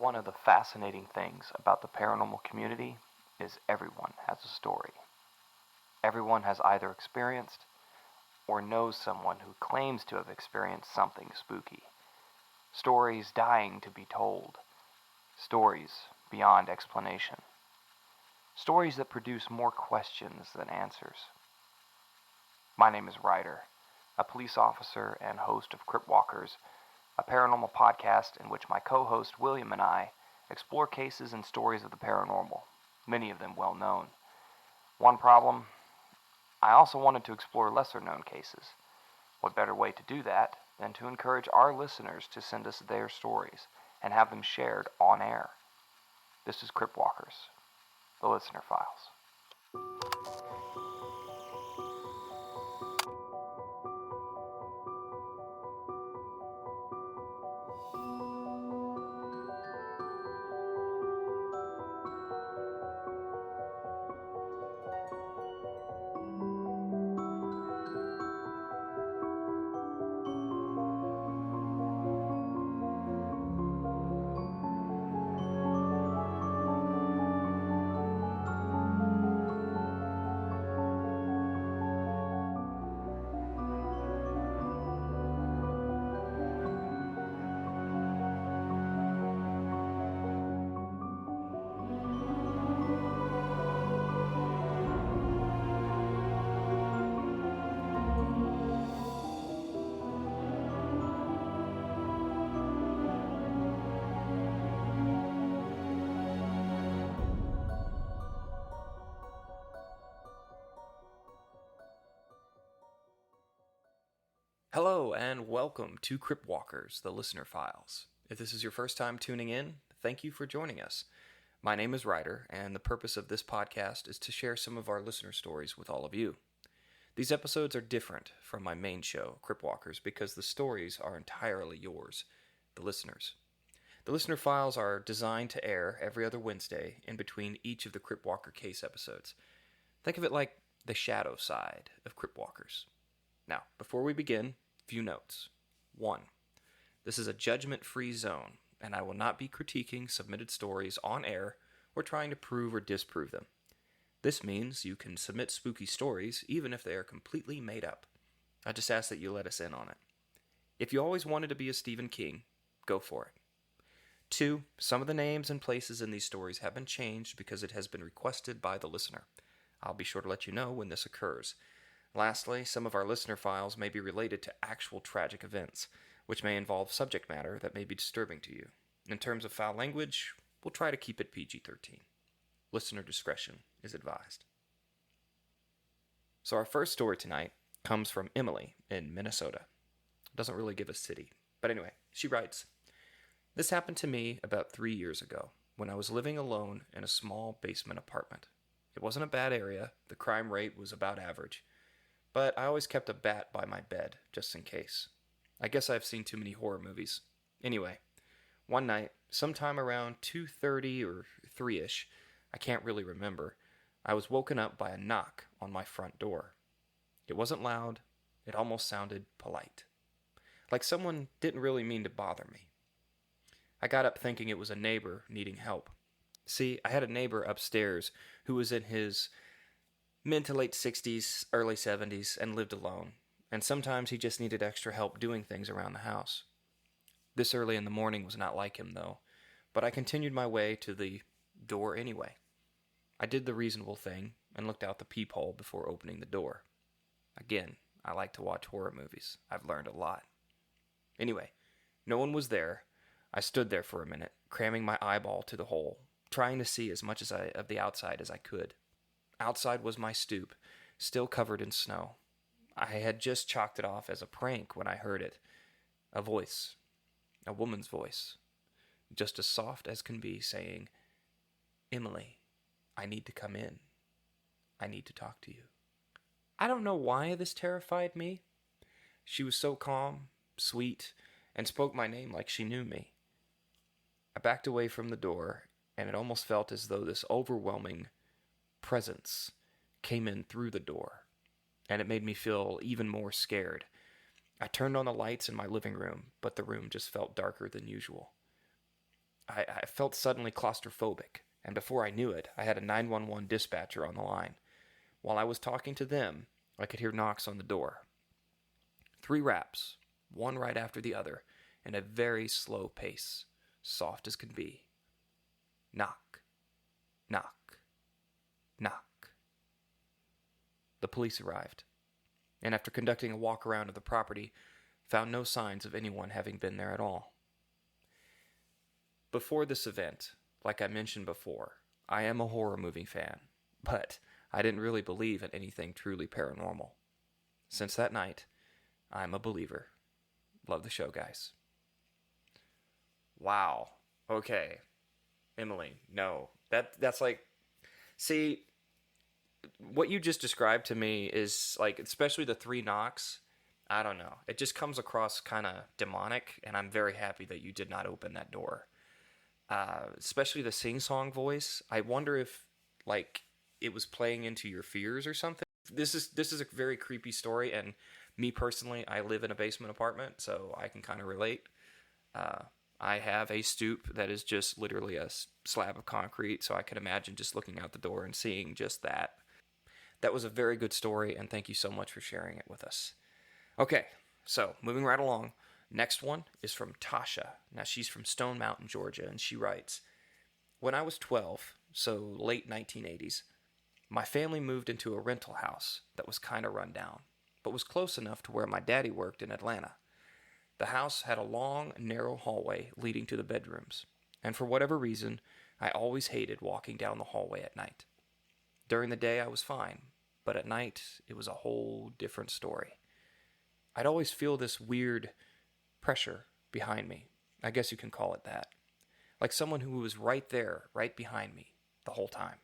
One of the fascinating things about the paranormal community is everyone has a story. Everyone has either experienced or knows someone who claims to have experienced something spooky. Stories dying to be told. Stories beyond explanation. Stories that produce more questions than answers. My name is Ryder, a police officer and host of Crypt Walkers, a paranormal podcast in which my co-host William and I explore cases and stories of the paranormal, many of them well known. One problem, I also wanted to explore lesser known cases. What better way to do that than to encourage our listeners to send us their stories and have them shared on air. This is Crypt Walkers, the Listener Files. Hello and welcome to Crypt Walkers, the Listener Files. If this is your first time tuning in, thank you for joining us. My name is Ryder, and the purpose of this podcast is to share some of our listener stories with all of you. These episodes are different from my main show, Crypt Walkers, because the stories are entirely yours, the listeners. The Listener Files are designed to air every other Wednesday in between each of the Crypt Walker case episodes. Think of it like the shadow side of Crypt Walkers. Now, before we begin, few notes. 1. This is a judgment-free zone, and I will not be critiquing submitted stories on air or trying to prove or disprove them. This means you can submit spooky stories even if they are completely made up. I just ask that you let us in on it. If you always wanted to be a Stephen King, go for it. 2. Some of the names and places in these stories have been changed because it has been requested by the listener. I'll be sure to let you know when this occurs. Lastly, some of our listener files may be related to actual tragic events, which may involve subject matter that may be disturbing to you. In terms of foul language, we'll try to keep it PG-13. Listener discretion is advised. So our first story tonight comes from Emily in Minnesota. Doesn't really give a city, but anyway, she writes, "This happened to me about 3 years ago when I was living alone in a small basement apartment. It wasn't a bad area, the crime rate was about average, but I always kept a bat by my bed, just in case. I guess I've seen too many horror movies. Anyway, one night, sometime around 2:30 or 3-ish, I can't really remember, I was woken up by a knock on my front door. It wasn't loud, it almost sounded polite. Like someone didn't really mean to bother me. I got up thinking it was a neighbor needing help. See, I had a neighbor upstairs who was in his mid to late 60s, early 70s, and lived alone, and sometimes he just needed extra help doing things around the house. This early in the morning was not like him, though, but I continued my way to the door anyway. I did the reasonable thing and looked out the peephole before opening the door. Again, I like to watch horror movies. I've learned a lot. Anyway, no one was there. I stood there for a minute, cramming my eyeball to the hole, trying to see as much of the outside as I could. Outside was my stoop, still covered in snow. I had just chalked it off as a prank when I heard it. A voice. A woman's voice. Just as soft as can be, saying, "Emily, I need to come in. I need to talk to you." I don't know why this terrified me. She was so calm, sweet, and spoke my name like she knew me. I backed away from the door, and it almost felt as though this overwhelming presence came in through the door, and it made me feel even more scared. I turned on the lights in my living room, but the room just felt darker than usual. I felt suddenly claustrophobic, and before I knew it, I had a 911 dispatcher on the line. While I was talking to them, I could hear knocks on the door. 3 raps, one right after the other, in a very slow pace, soft as could be. Knock, knock, knock. The police arrived, and after conducting a walk around of the property, found no signs of anyone having been there at all. Before this event, like I mentioned before, I am a horror movie fan, but I didn't really believe in anything truly paranormal. Since that night, I'm a believer. Love the show, guys. Wow. Okay. Emily, no. That's like, see, what you just described to me is like, especially the 3 knocks, I don't know. It just comes across kind of demonic, and I'm very happy that you did not open that door. Especially the sing-song voice. I wonder if, like, it was playing into your fears or something. This is a very creepy story, and me personally, I live in a basement apartment, so I can kind of relate. I have a stoop that is just literally a slab of concrete, so I can imagine just looking out the door and seeing just that. That was a very good story, and thank you so much for sharing it with us. Okay, so moving right along. Next one is from Tasha. Now, she's from Stone Mountain, Georgia, and she writes, when I was 12, so late 1980s, my family moved into a rental house that was kind of run down, but was close enough to where my daddy worked in Atlanta. The house had a long, narrow hallway leading to the bedrooms, and for whatever reason, I always hated walking down the hallway at night. During the day, I was fine, but at night, it was a whole different story. I'd always feel this weird pressure behind me. I guess you can call it that. Like someone who was right there, right behind me, the whole time.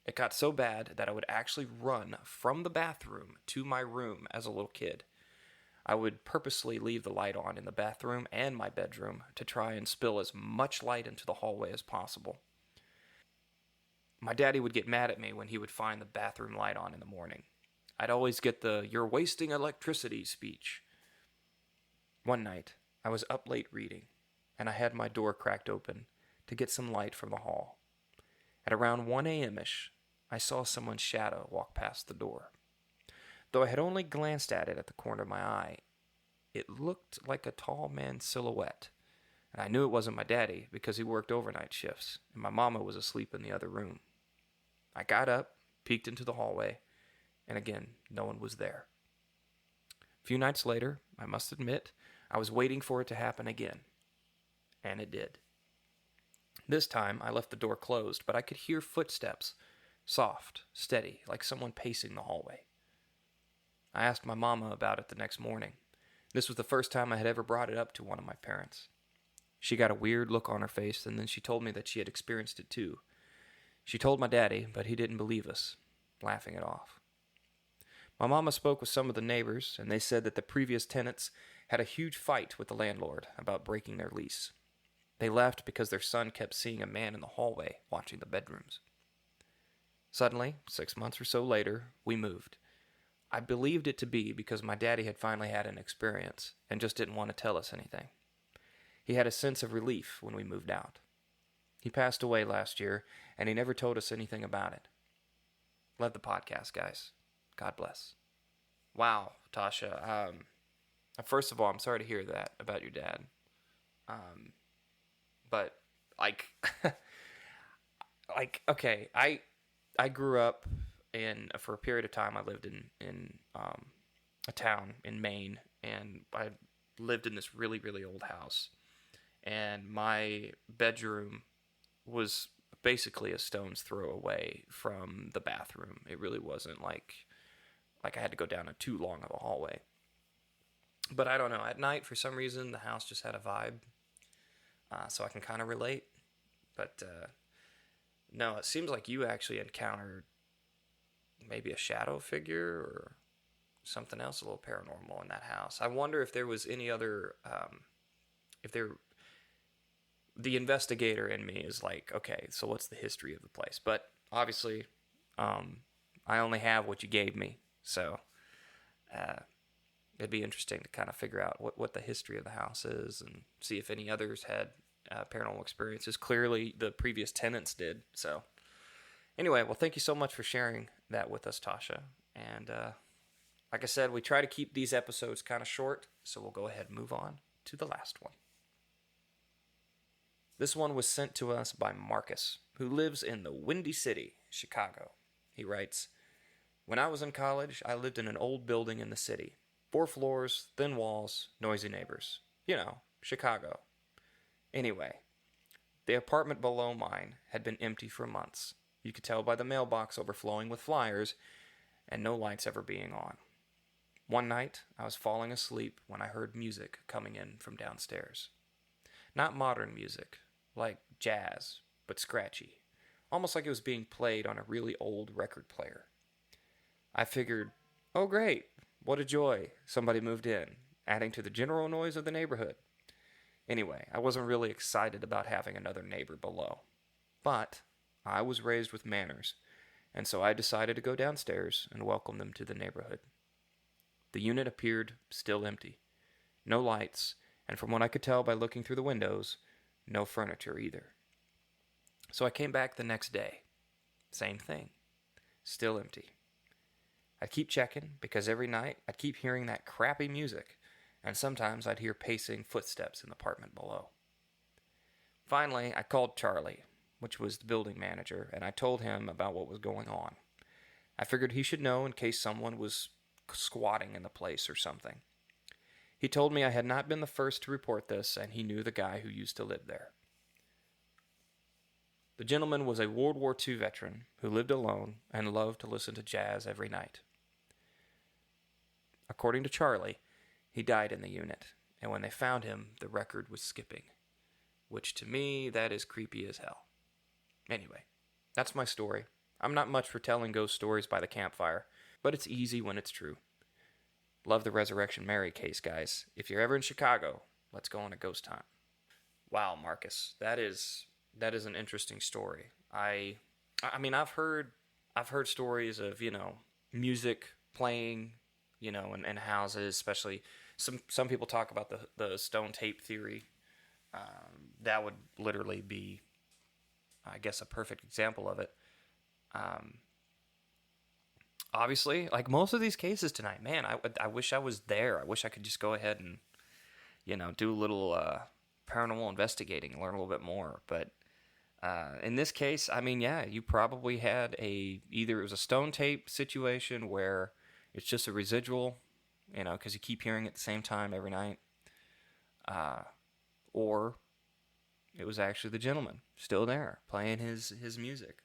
It got so bad that I would actually run from the bathroom to my room as a little kid. I would purposely leave the light on in the bathroom and my bedroom to try and spill as much light into the hallway as possible. My daddy would get mad at me when he would find the bathroom light on in the morning. I'd always get the "you're wasting electricity" speech. One night, I was up late reading, and I had my door cracked open to get some light from the hall. At around 1 a.m.-ish, I saw someone's shadow walk past the door. Though I had only glanced at it at the corner of my eye, it looked like a tall man's silhouette, and I knew it wasn't my daddy because he worked overnight shifts, and my mama was asleep in the other room. I got up, peeked into the hallway, and again, no one was there. A few nights later, I must admit, I was waiting for it to happen again, and it did. This time, I left the door closed, but I could hear footsteps, soft, steady, like someone pacing the hallway. I asked my mama about it the next morning. This was the first time I had ever brought it up to one of my parents. She got a weird look on her face, and then she told me that she had experienced it too. She told my daddy, but he didn't believe us, laughing it off. My mama spoke with some of the neighbors, and they said that the previous tenants had a huge fight with the landlord about breaking their lease. They left because their son kept seeing a man in the hallway watching the bedrooms. Suddenly, 6 months or so later, we moved. I believed it to be because my daddy had finally had an experience and just didn't want to tell us anything. He had a sense of relief when we moved out. He passed away last year, and he never told us anything about it. Love the podcast, guys. God bless. Wow, Tasha. First of all, I'm sorry to hear that about your dad. But like, okay, I grew up for a period of time. I lived in a town in Maine, and I lived in this really, really old house. And my bedroom was basically a stone's throw away from the bathroom. It really wasn't like I had to go down too long of a hallway. But I don't know. At night, for some reason, the house just had a vibe. So I can kind of relate. But no, it seems like you actually encountered maybe a shadow figure or something else a little paranormal in that house. I wonder if there was any other, the investigator in me is like, okay, so what's the history of the place? But obviously, I only have what you gave me. So it'd be interesting to kind of figure out what the history of the house is and see if any others had paranormal experiences. Clearly, the previous tenants did. So, anyway, well, thank you so much for sharing that with us, Tasha. And like I said, we try to keep these episodes kind of short, so we'll go ahead and move on to the last one. This one was sent to us by Marcus, who lives in the Windy City, Chicago. He writes, "When I was in college, I lived in an old building in the city. 4 floors, thin walls, noisy neighbors. You know, Chicago. Anyway, the apartment below mine had been empty for months. You could tell by the mailbox overflowing with flyers and no lights ever being on. One night, I was falling asleep when I heard music coming in from downstairs. Not modern music, like jazz, but scratchy, almost like it was being played on a really old record player. I figured, oh great, what a joy, somebody moved in, adding to the general noise of the neighborhood. Anyway, I wasn't really excited about having another neighbor below. But I was raised with manners, and so I decided to go downstairs and welcome them to the neighborhood. The unit appeared still empty. No lights, and from what I could tell by looking through the windows, no furniture either. So I came back the next day. Same thing. Still empty. I'd keep checking because every night I'd keep hearing that crappy music, and sometimes I'd hear pacing footsteps in the apartment below. Finally, I called Charlie, which was the building manager, and I told him about what was going on. I figured he should know in case someone was squatting in the place or something. He told me I had not been the first to report this, and he knew the guy who used to live there. The gentleman was a World War II veteran who lived alone and loved to listen to jazz every night. According to Charlie, he died in the unit, and when they found him, the record was skipping, which to me, that is creepy as hell. Anyway, that's my story. I'm not much for telling ghost stories by the campfire, but it's easy when it's true. Love the Resurrection Mary case, guys. If you're ever in Chicago, let's go on a ghost hunt. Wow, Marcus, that is an interesting story. I mean, I've heard stories of, music playing, in houses, especially some people talk about the stone tape theory. That would literally be, I guess, a perfect example of it. Obviously, like most of these cases tonight, man, I wish I was there. I wish I could just go ahead and, do a little paranormal investigating and learn a little bit more. But in this case, I mean, yeah, you probably had either it was a stone tape situation where it's just a residual, because you keep hearing it at the same time every night, or it was actually the gentleman still there playing his music,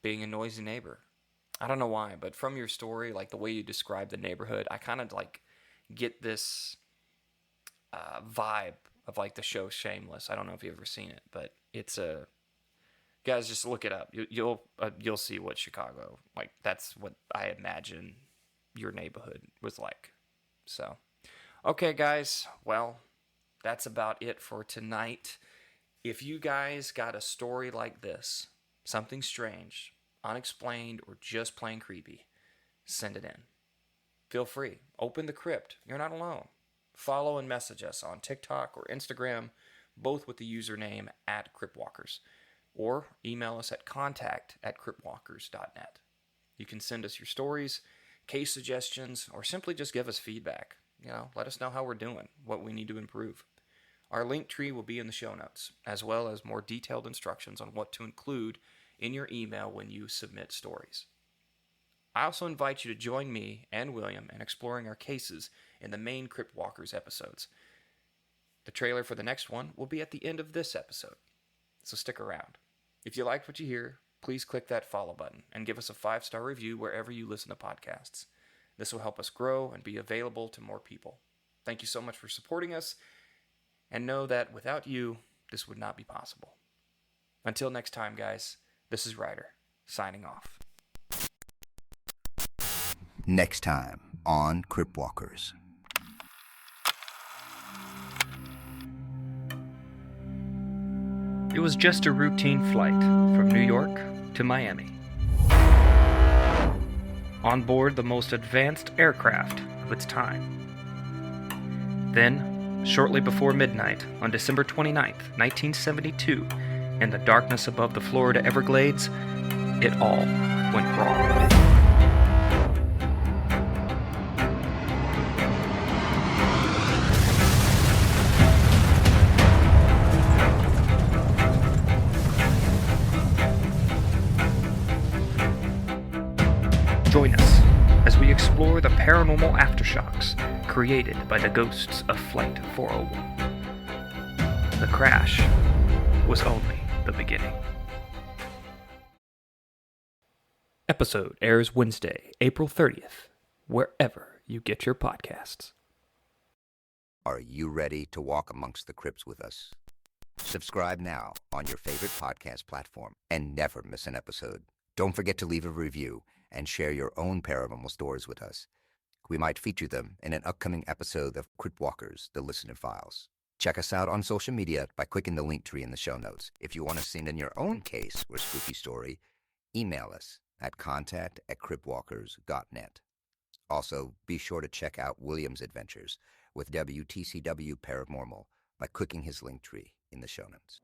being a noisy neighbor. I don't know why, but from your story, like the way you describe the neighborhood, I kind of like get this vibe of like the show Shameless. I don't know if you've ever seen it, but it's guys, just look it up. You'll see what Chicago, like that's what I imagine your neighborhood was like. So, okay, guys, well, that's about it for tonight. If you guys got a story like this, something strange, unexplained, or just plain creepy, send it in. Feel free. Open the crypt. You're not alone. Follow and message us on TikTok or Instagram, both with the username @Crypt Walkers, or email us at contact@cryptwalkers.net. You can send us your stories, case suggestions, or simply just give us feedback. Let us know how we're doing, what we need to improve. Our link tree will be in the show notes, as well as more detailed instructions on what to include in your email when you submit stories. I also invite you to join me and William in exploring our cases in the main Crypt Walkers episodes. The trailer for the next one will be at the end of this episode, so stick around. If you liked what you hear, please click that follow button and give us a 5-star review wherever you listen to podcasts. This will help us grow and be available to more people. Thank you so much for supporting us, and know that without you, this would not be possible. Until next time, guys, this is Ryder, signing off. Next time on Crypt Walkers. It was just a routine flight from New York to Miami. On board the most advanced aircraft of its time. Then, shortly before midnight on December 29th, 1972, in the darkness above the Florida Everglades, it all went wrong. Join us as we explore the paranormal aftershocks created by the ghosts of Flight 401. The crash was only the beginning. Episode airs Wednesday, April 30th, wherever you get your podcasts. Are you ready to walk amongst the crypts with us? Subscribe now on your favorite podcast platform and never miss an episode. Don't forget to leave a review and share your own paranormal stories with us. We might feature them in an upcoming episode of Crypt Walkers, the Listener Files. Check us out on social media by clicking the link tree in the show notes. If you want to send in your own case or spooky story, email us at contact@cryptwalkers.net. Also, be sure to check out William's adventures with WTCW Paranormal by clicking his link tree in the show notes.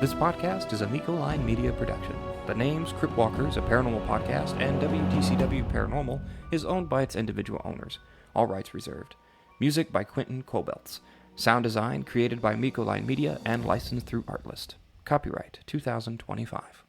This podcast is a Miko Line Media production. The names Crypt Walkers, a paranormal podcast, and WTCW Paranormal is owned by its individual owners. All rights reserved. Music by Quentin Kobeltz. Sound design created by Miko Line Media and licensed through Artlist. Copyright 2025.